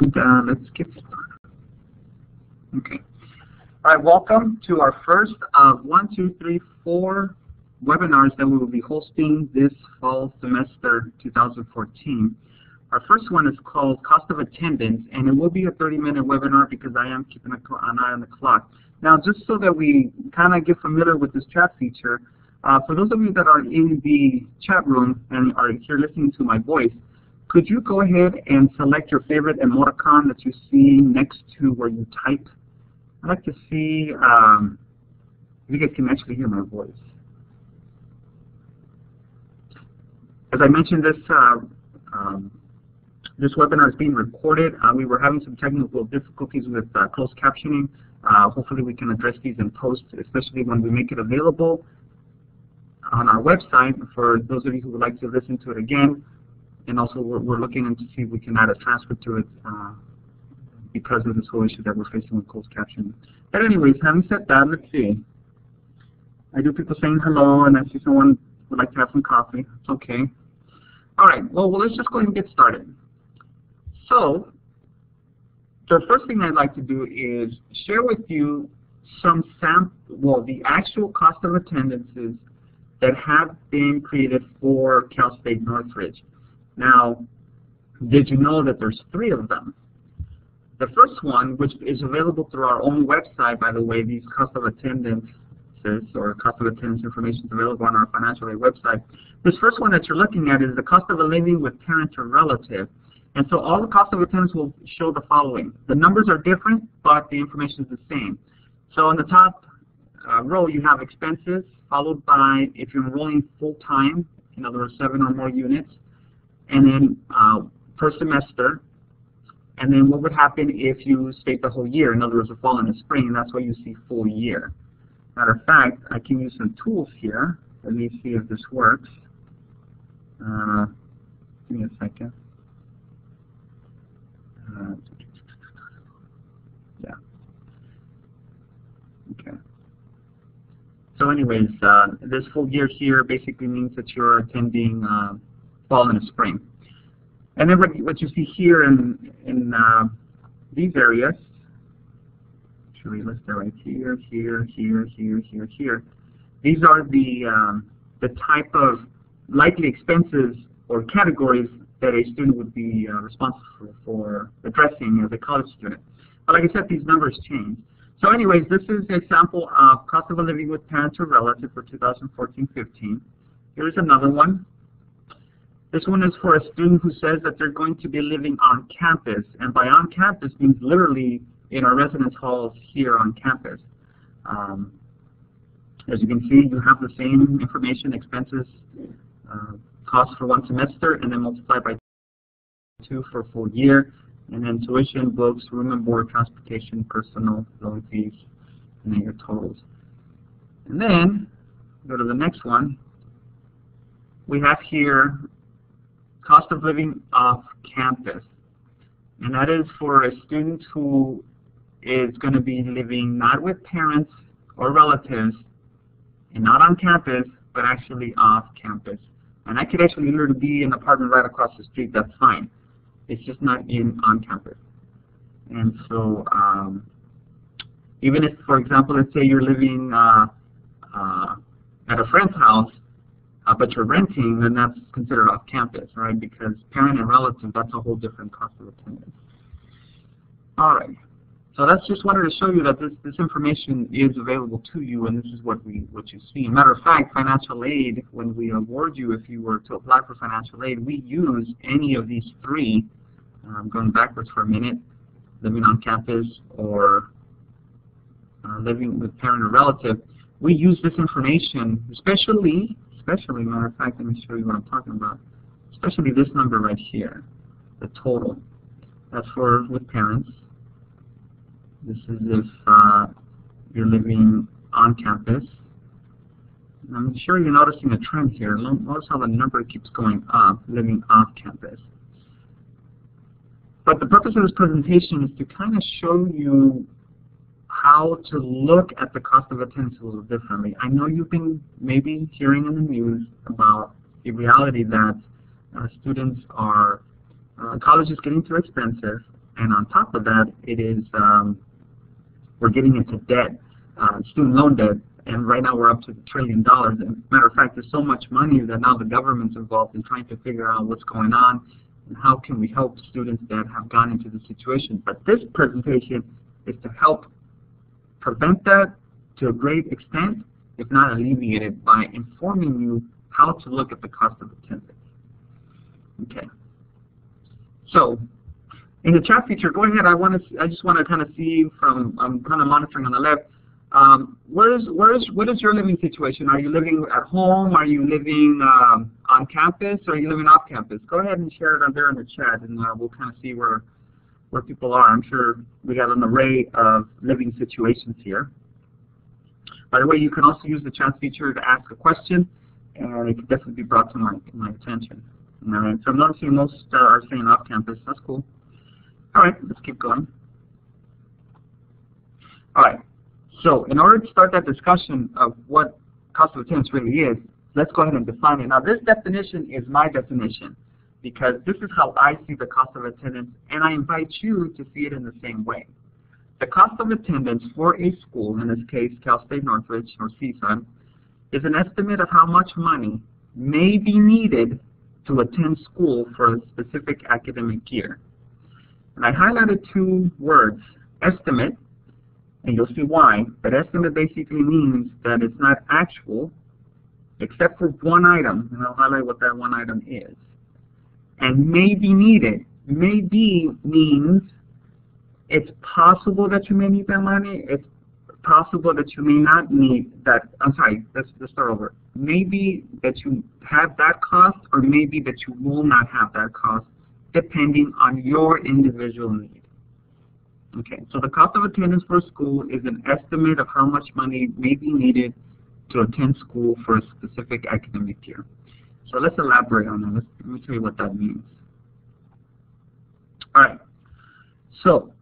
Let's get started. Okay. All right, welcome to our first of 4 webinars that we will be hosting this fall semester 2014. Our first one is called Cost of Attendance, and it will be a 30-minute webinar because I am keeping an eye on the clock. Now, just so that we kind of get familiar with this chat feature, for those of you that are in the chat room and are here listening to my voice, could you go ahead and select your favorite emoticon that you see next to where you type? I'd like to see if you guys can actually hear my voice. As I mentioned, this webinar is being recorded. We were having some technical difficulties with closed captioning. Hopefully we can address these in post, especially when we make it available on our website for those of you who would like to listen to it again. And also we're looking into see if we can add a transcript to it because of this whole issue that we're facing with closed captioning. But anyways, having said that, let's see. I do people saying hello, and I see someone would like to have some coffee. It's okay. All right, well, let's just go ahead and get started. So the first thing I'd like to do is share with you the actual cost of attendances that have been created for Cal State Northridge. Now, did you know that there's 3 of them? The first one, which is available through our own website, by the way, these cost of attendances or cost of attendance information is available on our financial aid website. This first one that you're looking at is the cost of a living with parent or relative. And so all the cost of attendance will show the following. The numbers are different, but the information is the same. So in the top row, you have expenses, followed by if you're enrolling full-time, in other words, 7 or more units, and then per semester, and then what would happen if you stayed the whole year, in other words, the fall and the spring, and that's why you see full year. Matter of fact, I can use some tools here. Let me see if this works. Give me a second. Yeah. Okay. So anyways, this full year here basically means that you're attending fall and spring. And then what you see here in these areas, should we list it right here, here, here, here, here, here. These are the type of likely expenses or categories that a student would be responsible for addressing as a college student. But like I said, these numbers change. So anyways, this is a sample of cost of a living with parents or relative for 2014-15. Here's another one. This one is for a student who says that they're going to be living on campus. And by on campus means literally in our residence halls here on campus. As you can see, you have the same information, expenses, costs for 1 semester, and then multiplied by 2 for a full year. And then tuition, books, room and board, transportation, personal, loan fees, and then your totals. And then, go to the next one. We have here cost of living off campus. And that is for a student who is going to be living not with parents or relatives and not on campus, but actually off campus. And that could actually literally be an apartment right across the street, that's fine. It's just not on campus. And so even if, for example, let's say you're living at a friend's house, but you're renting, then that's considered off campus, right? Because parent and relative, that's a whole different cost of attendance. All right. So that's just wanted to show you that this information is available to you, and this is what you see. Matter of fact, financial aid, when we award you, if you were to apply for financial aid, we use any of these 3. Going backwards for a minute, living on campus or living with parent or relative. We use this information, especially, matter of fact, let me show you what I'm talking about, especially this number right here, the total. That's for with parents. This is if you're living on campus. And I'm sure you're noticing a trend here. Notice how the number keeps going up, living off campus. But the purpose of this presentation is to kind of show you how to look at the cost of attendance a little differently. I know you've been maybe hearing in the news about the reality that students are, college is getting too expensive, And on top of that, it is we're getting into debt, student loan debt, and right now we're up to $1 trillion. And matter of fact, there's so much money that now the government's involved in trying to figure out what's going on and how can we help students that have gone into the situation. But this presentation is to help prevent that to a great extent, if not alleviate it, by informing you how to look at the cost of attendance. Okay. So, in the chat feature, go ahead. I just want to kind of see from, I'm kind of monitoring on the left. What is your living situation? Are you living at home? Are you living on campus? Or are you living off campus? Go ahead and share it on there in the chat, and we'll kind of see where people are. I'm sure we got an array of living situations here. By the way, you can also use the chat feature to ask a question, and it can definitely be brought to my attention. All right. So I'm noticing most are saying off campus. That's cool. All right, let's keep going. All right, so in order to start that discussion of what cost of attendance really is, let's go ahead and define it. Now, this definition is my definition because this is how I see the cost of attendance, and I invite you to see it in the same way. The cost of attendance for a school, in this case Cal State Northridge or CSUN, is an estimate of how much money may be needed to attend school for a specific academic year. And I highlighted two words, estimate, and you'll see why. But estimate basically means that it's not actual, except for one item, and I'll highlight what that one item is. And may be needed. May be means it's possible that you may need that money. It's possible that you may not need that. I'm sorry, let's start over. Maybe that you have that cost, or maybe that you will not have that cost, depending on your individual need. Okay, so the cost of attendance for a school is an estimate of how much money may be needed to attend school for a specific academic year. So let's elaborate on that. Let me tell you what that means. All right, so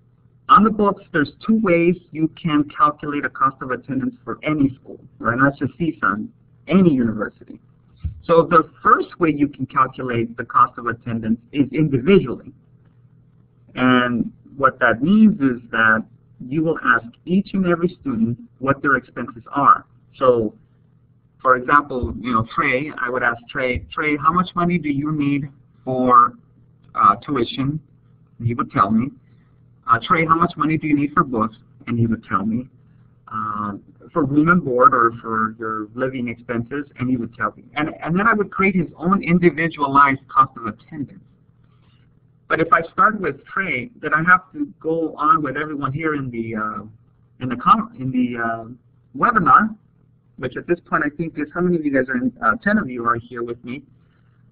on the books, there's two ways you can calculate a cost of attendance for any school, right? Not just CSUN, any university. So the first way you can calculate the cost of attendance is individually. And what that means is that you will ask each and every student what their expenses are. So, for example, Trey, I would ask Trey, how much money do you need for tuition? And he would tell me. Trey, how much money do you need for books? And he would tell me. For room and board or for your living expenses, and he would tell me. And then I would create his own individualized cost of attendance. But if I start with Trey, then I have to go on with everyone here in the webinar, which at this point I think is, how many of you guys are in, 10 of you are here with me.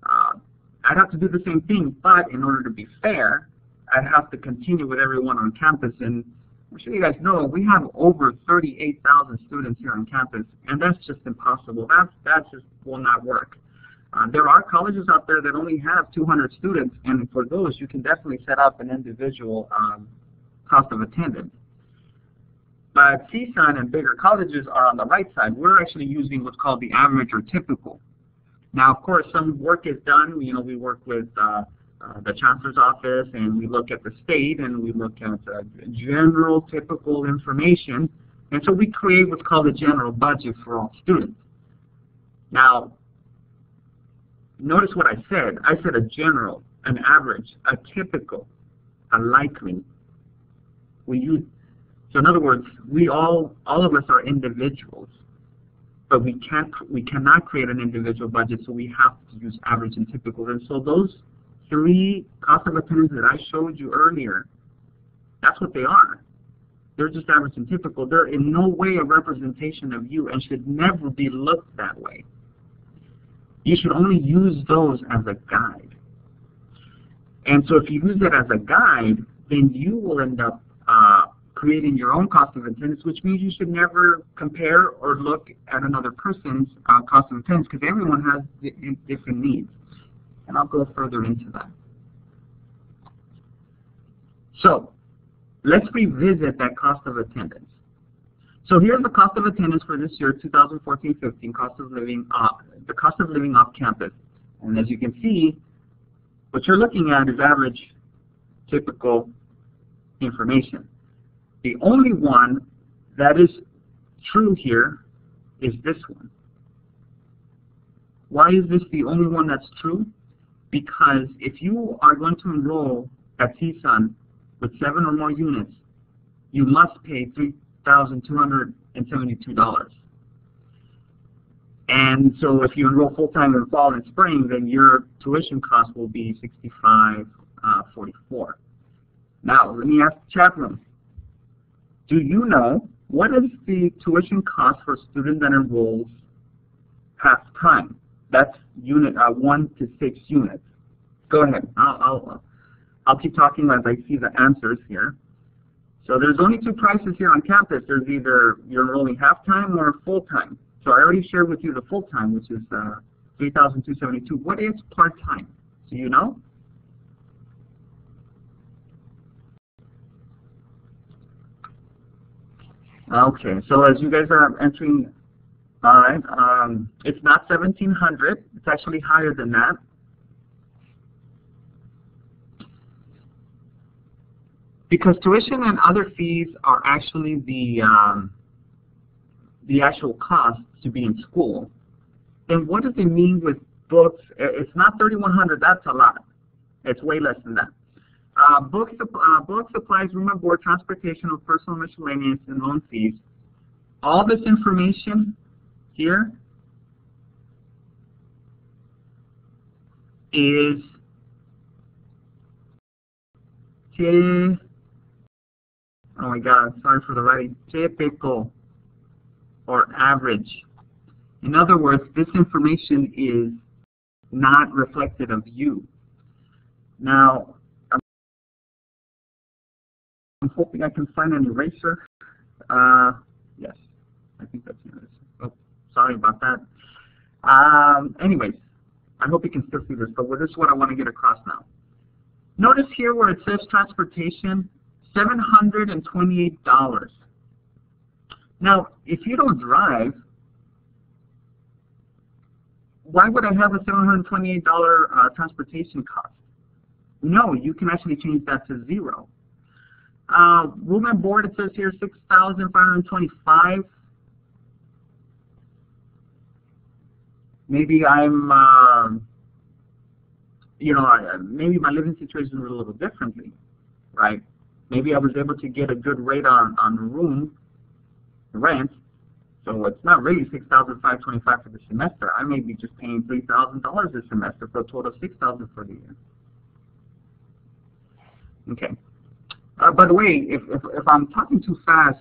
I'd have to do the same thing, but in order to be fair, I'd have to continue with everyone on campus. And I'm sure you guys know we have over 38,000 students here on campus, and that's just impossible. That just will not work. There are colleges out there that only have 200 students, and for those you can definitely set up an individual cost of attendance. But CSUN and bigger colleges are on the right side. We're actually using what's called the average or typical. Now, of course, some work is done. We work with the Chancellor's Office, and we look at the state, and we look at general typical information, and so we create what's called a general budget for all students. Now, notice what I said. I said a general, an average, a typical, a likely. So in other words, all of us are individuals, but we cannot create an individual budget, so we have to use average and typical. And so those three cost of attendance that I showed you earlier, that's what they are. They're just average and typical. They're in no way a representation of you and should never be looked that way. You should only use those as a guide. And so if you use that as a guide, then you will end up creating your own cost of attendance, which means you should never compare or look at another person's cost of attendance, because everyone has different needs. And I'll go further into that. So let's revisit that cost of attendance. So here's the cost of attendance for this year, 2014-15, cost of living, the cost of living off campus. And as you can see, what you're looking at is average, typical, information. The only one that is true here is this one. Why is this the only one that's true? Because if you are going to enroll at CSUN with 7 or more units, you must pay $3,272. And so if you enroll full-time in fall and spring, then your tuition cost will be $65.44. Now, let me ask the chat room. Do you know what is the tuition cost for a student that enrolls half-time? That's unit 1 to 6 units. Go ahead. I'll keep talking as I see the answers here. So there's only 2 prices here on campus. There's either you're enrolling half-time or full-time. So I already shared with you the full-time, which is $3,272. What is part-time? Do you know? Okay, so as you guys are entering, all right, it's not 1,700. It's actually higher than that. Because tuition and other fees are actually the actual cost to be in school. Then what does it mean with books? It's not 3,100. That's a lot. It's way less than that. Book supplies, room and board, transportation, personal miscellaneous, and loan fees. All this information here is oh my God, sorry for the writing, typical or average. In other words, this information is not reflective of you. Now, I'm hoping I can find an eraser. Yes, I think that's an eraser. Oh, sorry about that. Anyways, I hope you can still see this, but this is what I want to get across now. Notice here where it says transportation, $728. Now, if you don't drive, why would I have a $728 transportation cost? No, you can actually change that to 0. Room and board, it says here $6,525. Maybe I'm, you know, maybe my living situation is a little differently, right? Maybe I was able to get a good rate on room rent, so it's not really $6,525 for the semester. I may be just paying $3,000 this semester for a total of $6,000 for the year. Okay. By the way, if I'm talking too fast,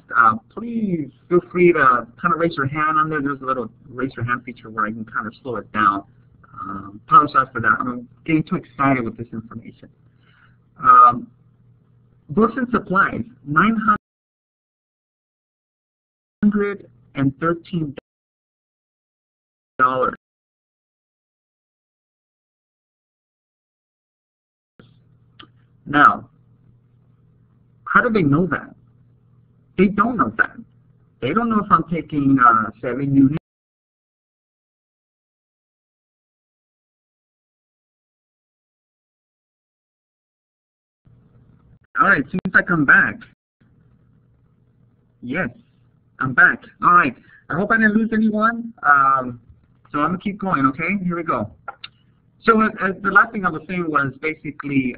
please feel free to kind of raise your hand on there. There's a little raise your hand feature where I can kind of slow it down. Apologize for that. I'm getting too excited with this information. Books and supplies, $913. Now, how do they know that? They don't know that. They don't know if I'm taking 7 units. All right, seems like I'm back. Yes, I'm back. All right, I hope I didn't lose anyone. So I'm going to keep going, okay? Here we go. So the last thing I was saying was basically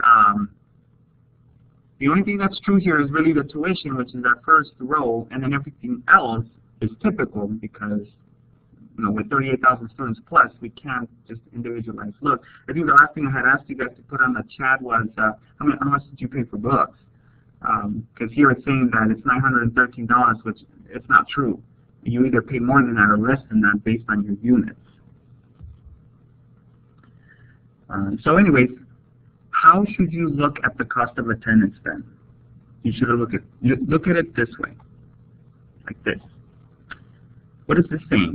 the only thing that's true here is really the tuition, which is that first row, and then everything else is typical because, you know, with 38,000 students plus, we can't just individualize. Look, I think the last thing I had asked you guys to put on the chat was how much did you pay for books? Because here it's saying that it's $913, which it's not true. You either pay more than that or less than that based on your units. So anyways, how should you look at the cost of attendance then? You should look at it this way, like this. What is this saying?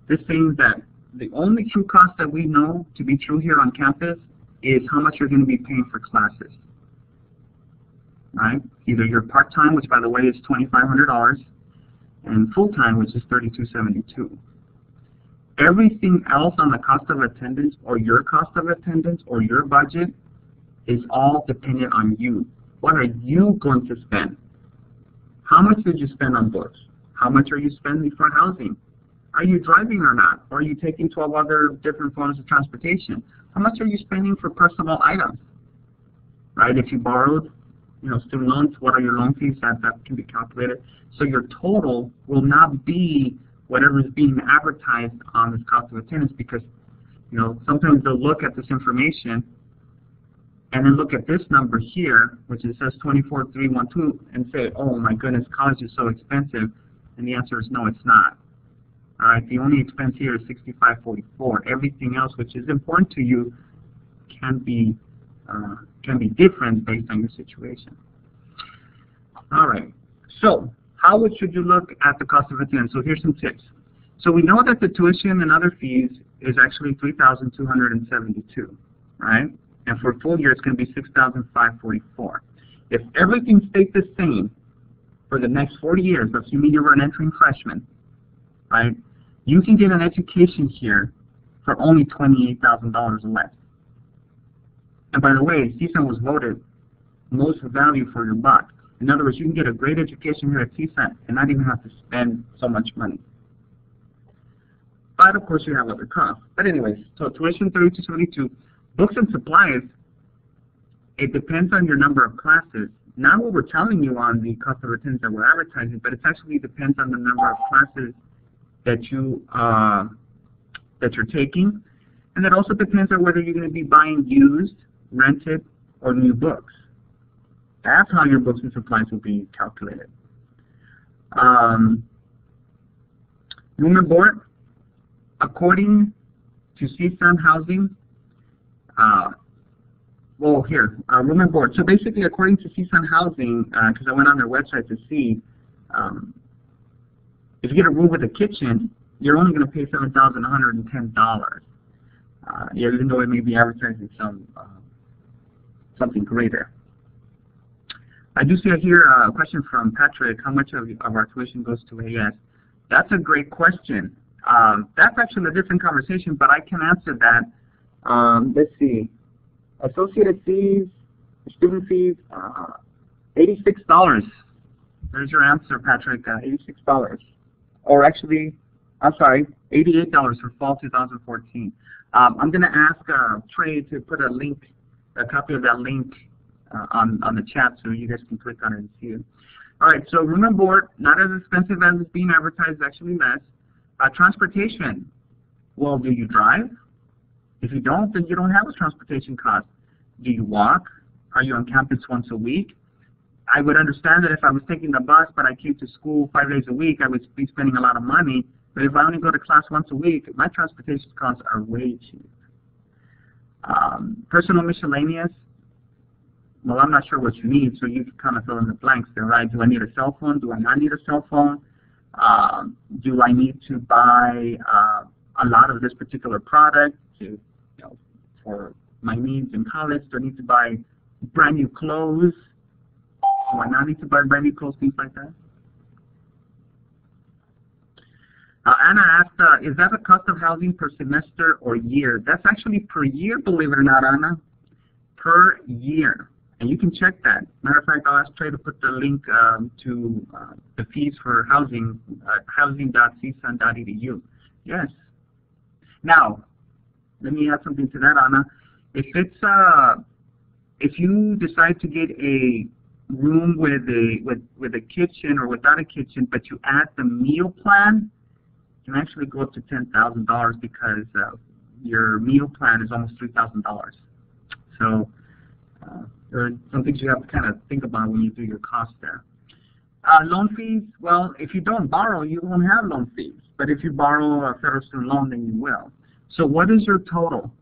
This saying that the only true cost that we know to be true here on campus is how much you're going to be paying for classes. Right? Either your part-time, which by the way is $2,500, and full-time, which is $3,272. Everything else on the cost of attendance or your cost of attendance or your budget is all dependent on you. What are you going to spend? How much did you spend on books? How much are you spending for housing? Are you driving or not? Or are you taking 12 other different forms of transportation? How much are you spending for personal items? Right? If you borrowed, student loans, what are your loan fees? That can be calculated. So your total will not be whatever is being advertised on this cost of attendance, because sometimes they'll look at this information and then look at this number here, which it says 24,312, and say, oh my goodness, college is so expensive. And the answer is no, it's not. All right, the only expense here is $65.44. Everything else, which is important to you, can be different based on your situation. All right, so how should you look at the cost of attendance? So here's some tips. So we know that the tuition and other fees is actually $3,272, right? And for a full year, it's going to be $6,544. If everything stayed the same for the next 40 years, assuming you were an entering freshman, right, you can get an education here for only $28,000 or less. And by the way, CSUN was voted most value for your buck. In other words, you can get a great education here at CSUN and not even have to spend so much money. But of course, you have other costs. But anyways, so tuition $32.72. Books and supplies, it depends on your number of classes. Not what we're telling you on the cost of attendance that we're advertising, but it actually depends on the number of classes that you're taking, and that also depends on whether you're going to be buying used, rented, or new books. That's how your books and supplies will be calculated. Room and board, according to CSUN Housing. Room and board. So basically, according to CSUN Housing, because I went on their website to see, if you get a room with a kitchen, you're only going to pay $7,110. Even though it may be advertising something greater. I do see here a question from Patrick: how much of our tuition goes to AS? That's a great question. That's actually a different conversation, but I can answer that. Let's see. Associated fees, student fees, $86. There's your answer, Patrick. $86. Or actually, I'm sorry, $88 for fall 2014. I'm going to ask Trey to put a copy of that link on the chat so you guys can click on it and see it. All right, so room and board, not as expensive as it's being advertised, actually less. Transportation, well, do you drive? If you don't, then you don't have a transportation cost. Do you walk? Are you on campus once a week? I would understand that if I was taking the bus, but I came to school 5 days a week, I would be spending a lot of money. But if I only go to class once a week, my transportation costs are way cheap. Personal miscellaneous, well, I'm not sure what you need, so you can kind of fill in the blanks there, right? Do I need a cell phone? Do I not need a cell phone? Do I need to buy a lot of this particular product for my needs in college? Do I need to buy brand new clothes? Do I not need to buy brand new clothes, things like that? Anna asked, is that the cost of housing per semester or year? That's actually per year, believe it or not, Anna. Per year. And you can check that. Matter of fact, I'll ask Trey to put the link to the fees for housing, housing.csun.edu. Yes. Now, let me add something to that, Anna. If you decide to get a room with a kitchen or without a kitchen, but you add the meal plan, you can actually go up to $10,000 because your meal plan is almost $3,000. So there are some things you have to kind of think about when you do your cost there. Loan fees, well, if you don't borrow, you won't have loan fees. But if you borrow a federal student loan, then you will. So what is your total?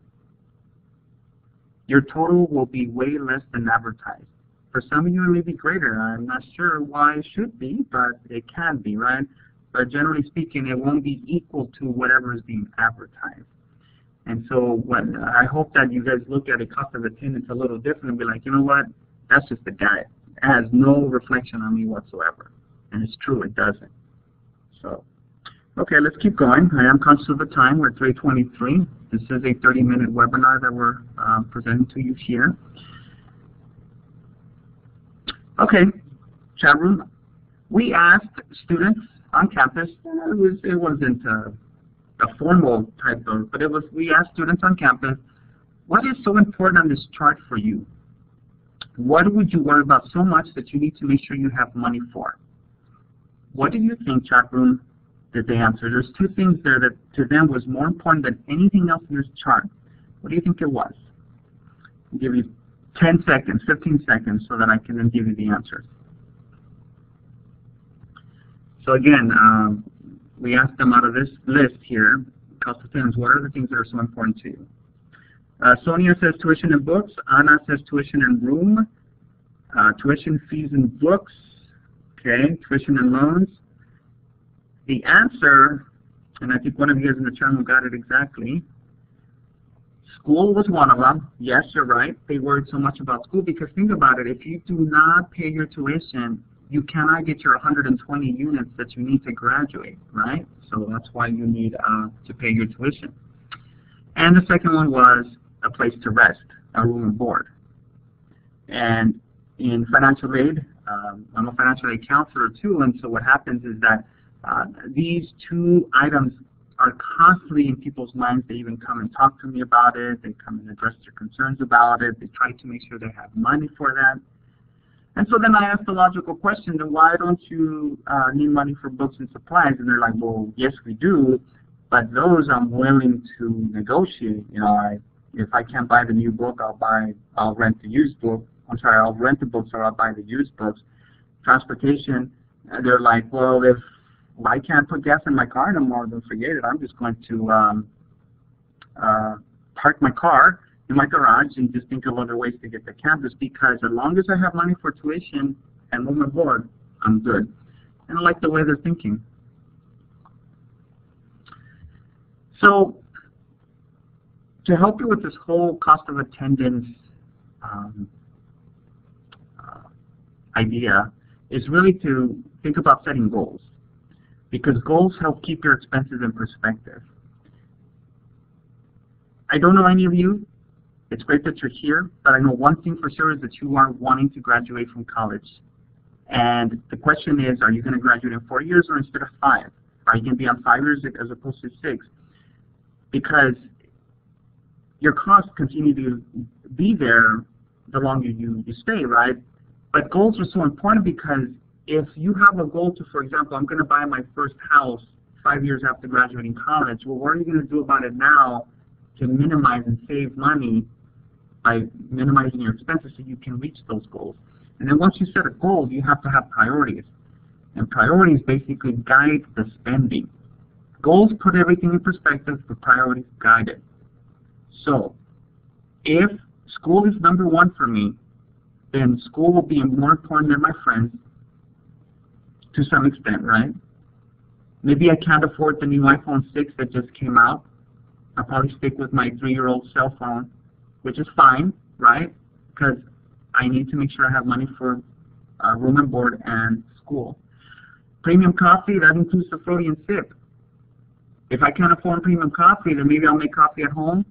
Your total will be way less than advertised. For some of you, it may be greater. I'm not sure why it should be, but it can be, right? But generally speaking, it won't be equal to whatever is being advertised. And so I hope that you guys look at the cost of attendance a little different and be like, you know what, that's just a guide. It has no reflection on me whatsoever. And it's true, it doesn't. So, okay, let's keep going. I am conscious of the time. We're at 3:23. This is a 30-minute webinar that we're presenting to you here. Okay, chat room. We asked students on campus. It wasn't a formal type of, but we asked students on campus, what is so important on this chart for you? What would you worry about so much that you need to make sure you have money for? What do you think, chat room, that they answered? There's two things there that to them was more important than anything else in this chart. What do you think it was? I'll give you 10 seconds, 15 seconds, so that I can then give you the answers. So again, we asked them out of this list here, cost of attendance, what are the things that are so important to you? Sonia says tuition and books. Anna says tuition and room. Tuition fees and books. Okay, tuition and loans. The answer, and I think one of you guys in the channel got it exactly, school was one of them. Yes, you're right. They worried so much about school because think about it. If you do not pay your tuition, you cannot get your 120 units that you need to graduate, right? So that's why you need to pay your tuition. And the second one was a place to rest, a room and board. And in financial aid, I'm a financial aid counselor too, and so what happens is that these two items are constantly in people's minds. They even come and talk to me about it. They come and address their concerns about it. They try to make sure they have money for that. And so then I asked the logical question, then why don't you need money for books and supplies? And they're like, well, yes, we do, but those I'm willing to negotiate. You know, if I can't buy the new book, I'll rent the used book. I'm sorry, I'll rent the books or I'll buy the used books. Transportation, they're like, well, if I can't put gas in my car anymore, then forget it. I'm just going to park my car in my garage and just think of other ways to get to campus, because as long as I have money for tuition and room and board, I'm good. And I like the way they're thinking. So to help you with this whole cost of attendance idea is really to think about setting goals, because goals help keep your expenses in perspective. I don't know any of you. It's great that you're here, but I know one thing for sure is that you are wanting to graduate from college. And the question is, are you going to graduate in 4 years or instead of 5? Are you going to be on 5 years as opposed to 6? Because your costs continue to be there the longer you stay, right? But goals are so important, because if you have a goal to, for example, I'm going to buy my first house 5 years after graduating college, well, what are you going to do about it now to minimize and save money by minimizing your expenses so you can reach those goals? And then once you set a goal, you have to have priorities. And priorities basically guide the spending. Goals put everything in perspective, but priorities guide it. So if school is number one for me, then school will be more important than my friends to some extent, right? Maybe I can't afford the new iPhone 6 that just came out. I'll probably stick with my 3-year-old cell phone, which is fine, right? Because I need to make sure I have money for room and board and school. Premium coffee, that includes the floaty and sip. If I can't afford premium coffee, then maybe I'll make coffee at home,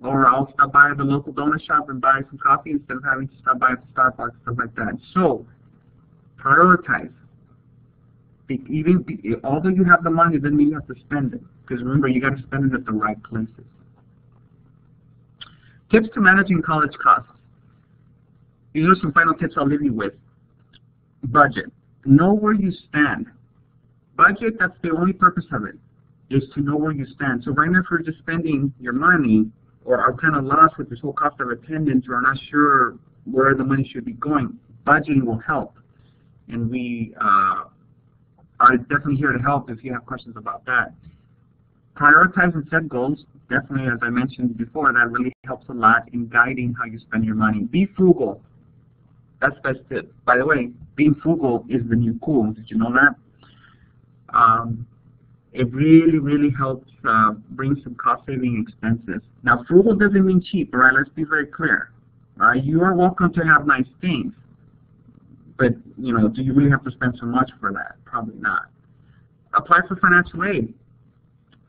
or I'll stop by the local donut shop and buy some coffee instead of having to stop by at the Starbucks, stuff like that. So, prioritize. Although you have the money, doesn't mean you have to spend it. Because remember, you got to spend it at the right places. Tips to managing college costs. These are some final tips I'll leave you with. Budget. Know where you stand. Budget, that's the only purpose of it, is to know where you stand. So right now, if you're just spending your money, or are kind of lost with this whole cost of attendance, or are not sure where the money should be going, budgeting will help. And we are definitely here to help if you have questions about that. Prioritize and set goals. Definitely, as I mentioned before, that really helps a lot in guiding how you spend your money. Be frugal. That's the best tip. By the way, being frugal is the new cool. Did you know that? It really, really helps bring some cost-saving expenses. Now, frugal doesn't mean cheap, all right? Let's be very clear. You are welcome to have nice things, but you know, do you really have to spend so much for that? Probably not. Apply for financial aid.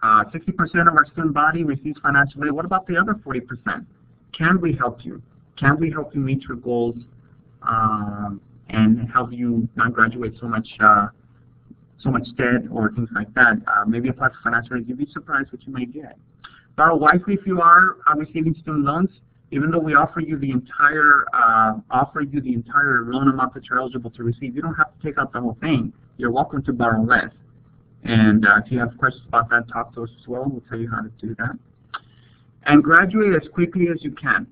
60% of our student body receives financial aid. What about the other 40%? Can we help you? Can we help you meet your goals help you not graduate so much debt or things like that. Maybe apply for financial aid. You'd be surprised what you may get. Borrow wisely if you are receiving student loans. Even though we offer you the entire loan amount that you're eligible to receive, you don't have to take out the whole thing. You're welcome to borrow less. And if you have questions about that, talk to us as well. We'll tell you how to do that. And graduate as quickly as you can.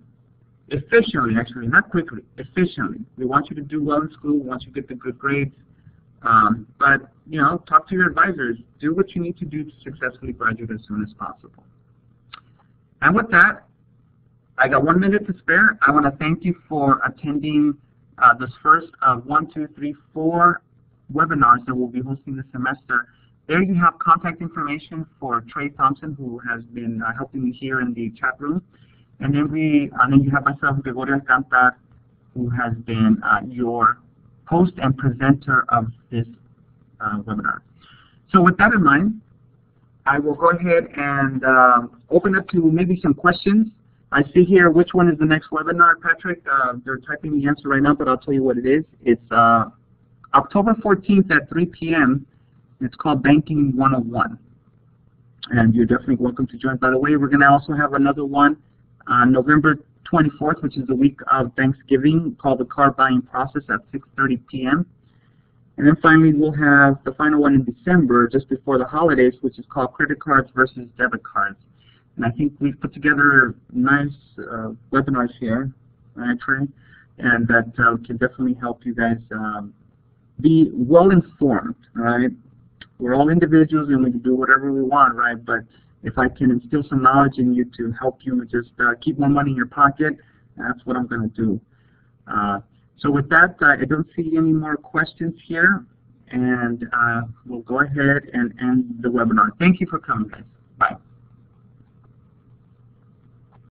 Efficiently, actually, not quickly, efficiently. We want you to do well in school. We want you to get the good grades. But, you know, talk to your advisors. Do what you need to do to successfully graduate as soon as possible. And with that, I got 1 minute to spare. I want to thank you for attending this first of 4 webinars that we'll be hosting this semester. There you have contact information for Trey Thompson, who has been helping me here in the chat room. And then you have myself, Gregorio Alcántar, who has been your host and presenter of this webinar. So with that in mind, I will go ahead and open up to maybe some questions. I see here which one is the next webinar, Patrick. They're typing the answer right now, but I'll tell you what it is. It's October 14th at 3 p.m. It's called Banking 101. And you're definitely welcome to join. By the way, we're going to also have another one on November 24th, which is the week of Thanksgiving, called the Car Buying Process at 6:30 p.m. And then finally, we'll have the final one in December, just before the holidays, which is called Credit Cards versus Debit Cards. And I think we've put together nice webinars here, right, Trey? And that can definitely help you guys be well informed, right? We're all individuals and we can do whatever we want, right? But if I can instill some knowledge in you to help you just keep more money in your pocket, that's what I'm going to do. So with that, I don't see any more questions here, and we'll go ahead and end the webinar. Thank you for coming, guys.